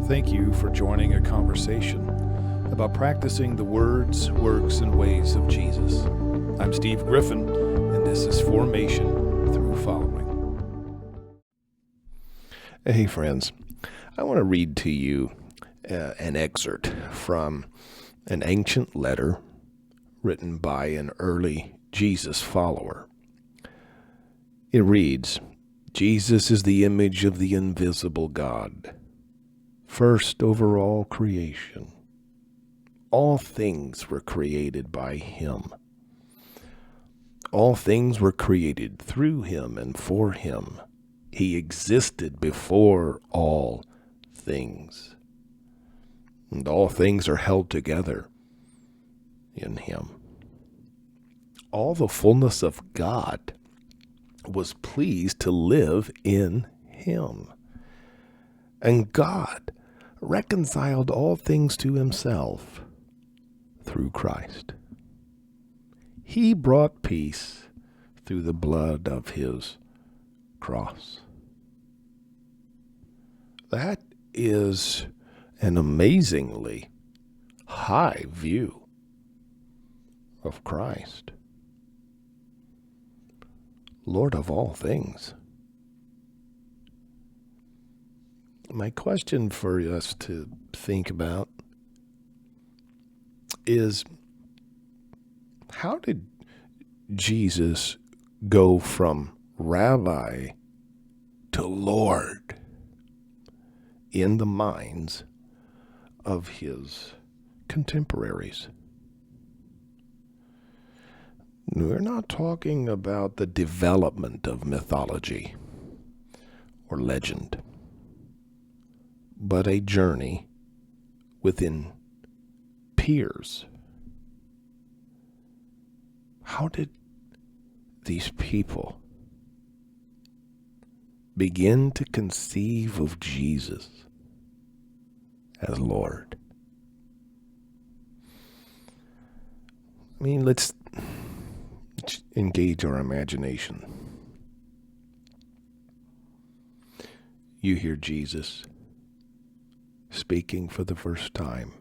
Thank you for joining a conversation about practicing the words, works, and ways of Jesus. I'm Steve Griffin, and this is Formation Through Following. Hey friends, I want to read to you an excerpt from an ancient letter written by an early Jesus follower. It reads, Jesus is the image of the invisible God, first over all creation. All things were created by him. All things were created through him and for him. He existed before all things. And all things are held together in him. All the fullness of God was pleased to live in him. And God reconciled all things to himself through Christ. He brought peace through the blood of his cross. That is an amazingly high view of Christ, Lord of all things. My question for us to think about is, how did Jesus go from Rabbi to Lord in the minds of his contemporaries? We're not talking about the development of mythology or legend, but a journey within peers. How did these people begin to conceive of Jesus as Lord? I mean, let's engage our imagination. You hear Jesus speaking for the first time,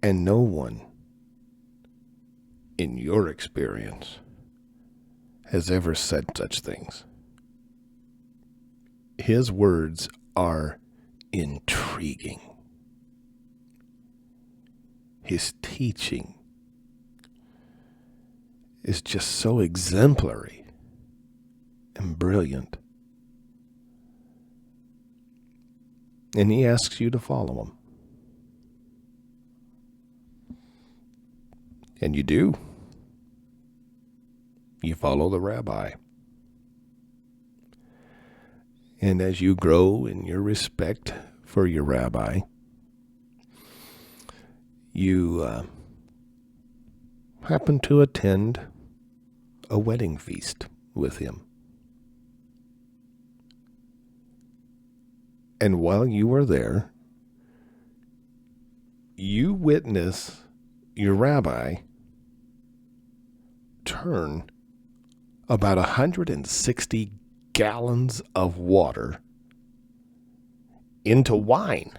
and no one in your experience has ever said such things. His words are intriguing. His teaching is just so exemplary and brilliant. And he asks you to follow him. And you do. You follow the rabbi. And as you grow in your respect for your rabbi, you happen to attend a wedding feast with him. And while you are there, you witness your rabbi turn about 160 gallons of water into wine.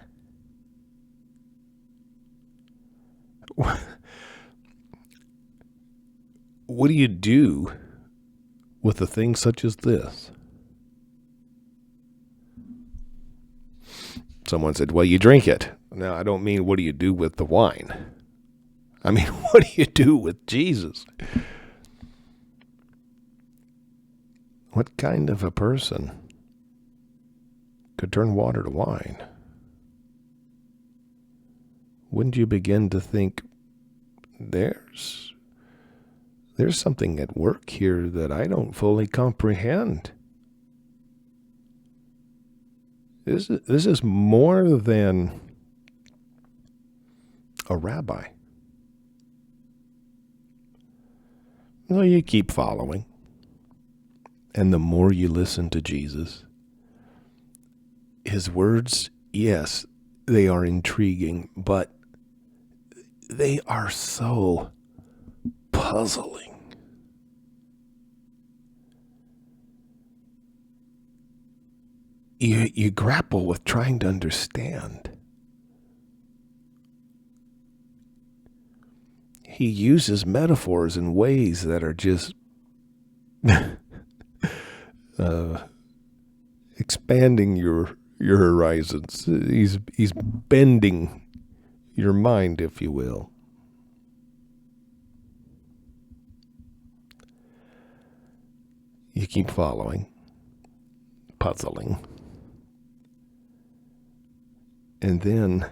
What do you do with a thing such as this? Someone said, well, you drink it. Now, I don't mean what do you do with the wine. I mean, what do you do with Jesus? What kind of a person could turn water to wine? Wouldn't you begin to think, there's something at work here that I don't fully comprehend? This is more than a rabbi. Well, you keep following. And the more you listen to Jesus, his words, yes, they are intriguing, but they are so puzzling. you grapple with trying to understand. He uses metaphors in ways that are just expanding your horizons. He's bending your mind, if you will. You keep following, puzzling, and then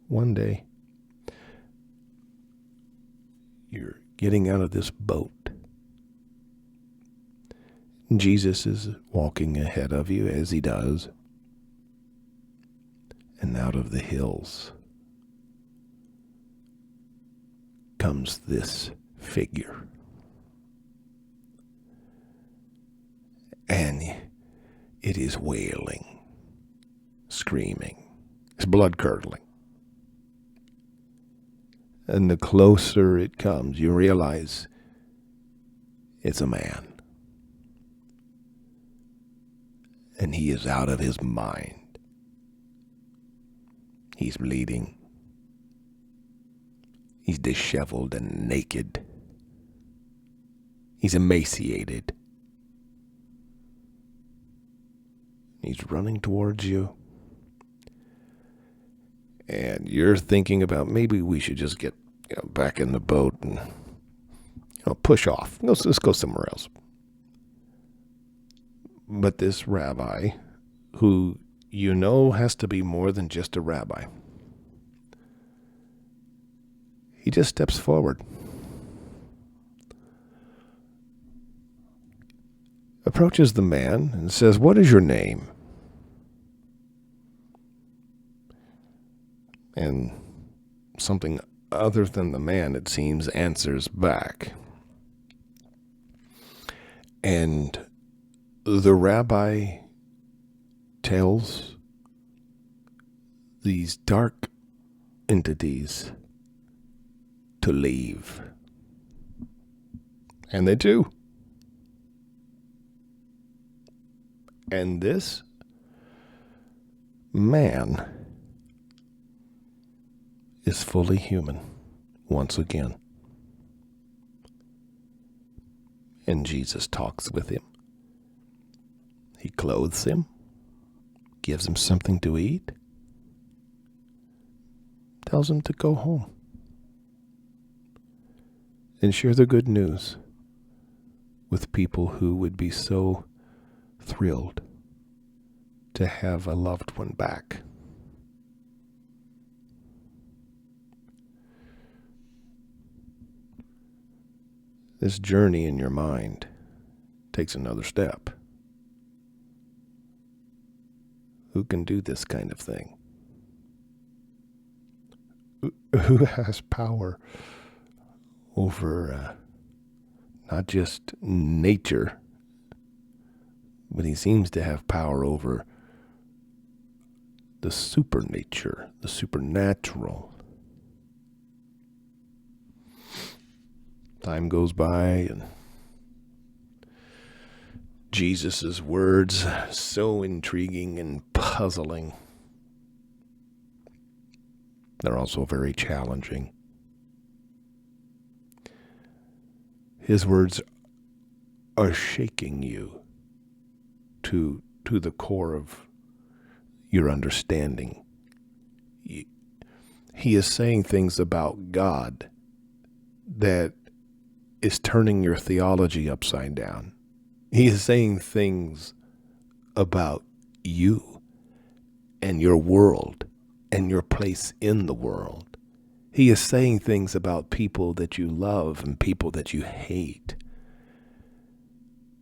one day you're getting out of this boat. Jesus is walking ahead of you, as he does, and out of the hills comes this figure. And it is wailing, screaming, it's blood-curdling. And the closer it comes, you realize it's a man. And he is out of his mind. He's bleeding. He's disheveled and naked. He's emaciated. He's running towards you. And you're thinking about maybe we should just get back in the boat and push off. Let's go somewhere else. But this rabbi, who has to be more than just a rabbi, he just steps forward, approaches the man and says, "What is your name?" And something other than the man, it seems, answers back. And the rabbi tells these dark entities to leave. And they do. And this man is fully human once again. And Jesus talks with him. He clothes him, gives him something to eat, tells him to go home and share the good news with people who would be so thrilled to have a loved one back. This journey in your mind takes another step. Who can do this kind of thing? Who has power over not just nature, but he seems to have power over the supernature, the supernatural. Time goes by and Jesus' words, so intriguing and puzzling. They're also very challenging. His words are shaking you to the core of your understanding. He is saying things about God that is turning your theology upside down. He is saying things about you and your world and your place in the world. He is saying things about people that you love and people that you hate.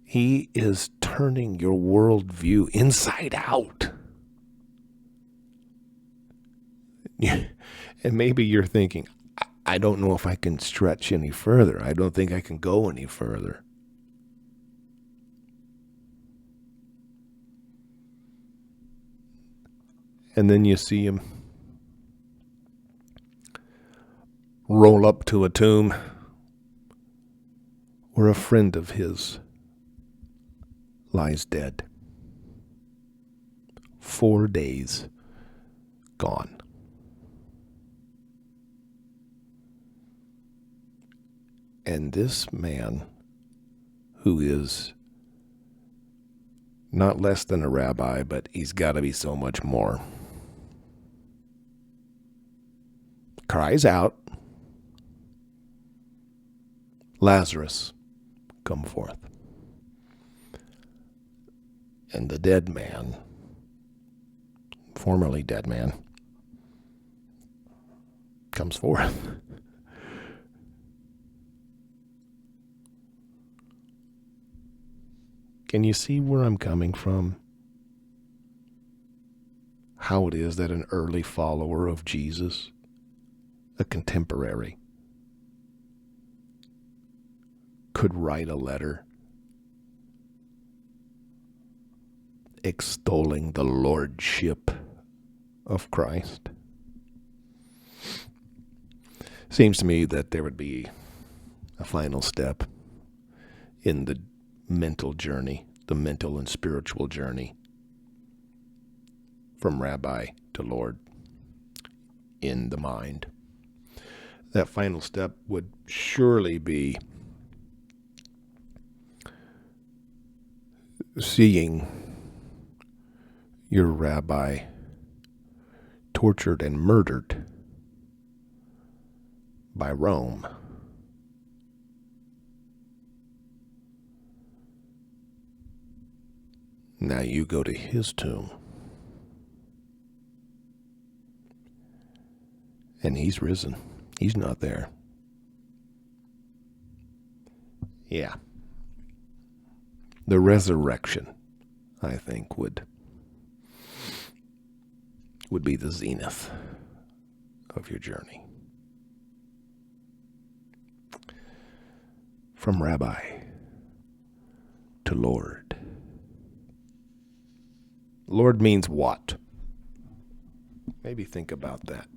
He is turning your worldview inside out. And maybe you're thinking, I don't know if I can stretch any further. I don't think I can go any further. And then you see him roll up to a tomb where a friend of his lies dead. 4 days gone. And this man, who is not less than a rabbi, but he's got to be so much more, cries out, "Lazarus, come forth." And the dead man, formerly dead man, comes forth. Can you see where I'm coming from? How it is that an early follower of Jesus, a contemporary, could write a letter extolling the lordship of Christ. Seems to me that there would be a final step in the mental journey, the mental and spiritual journey from Rabbi to Lord in the mind. That final step would surely be seeing your rabbi tortured and murdered by Rome. Now you go to his tomb, and he's risen. He's not there. Yeah. The resurrection, I think, would be the zenith of your journey. From Rabbi to Lord. Lord means what? Maybe think about that.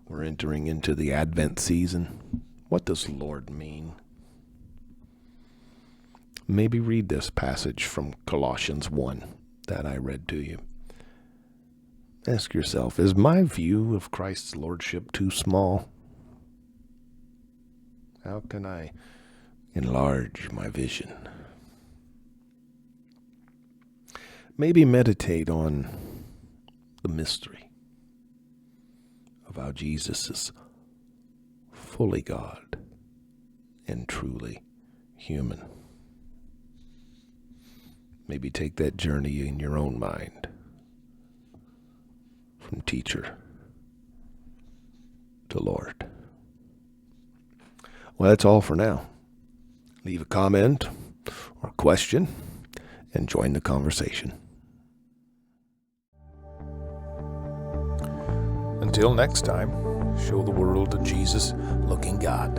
We're entering into the Advent season. What does Lord mean? Maybe read this passage from Colossians 1 that I read to you. Ask yourself, is my view of Christ's lordship too small? How can I enlarge my vision? Maybe meditate on the mystery of how Jesus is fully God and truly human. Maybe take that journey in your own mind, from teacher to Lord. Well, that's all for now. Leave a comment or question and join the conversation. Until next time, show the world a Jesus-looking God.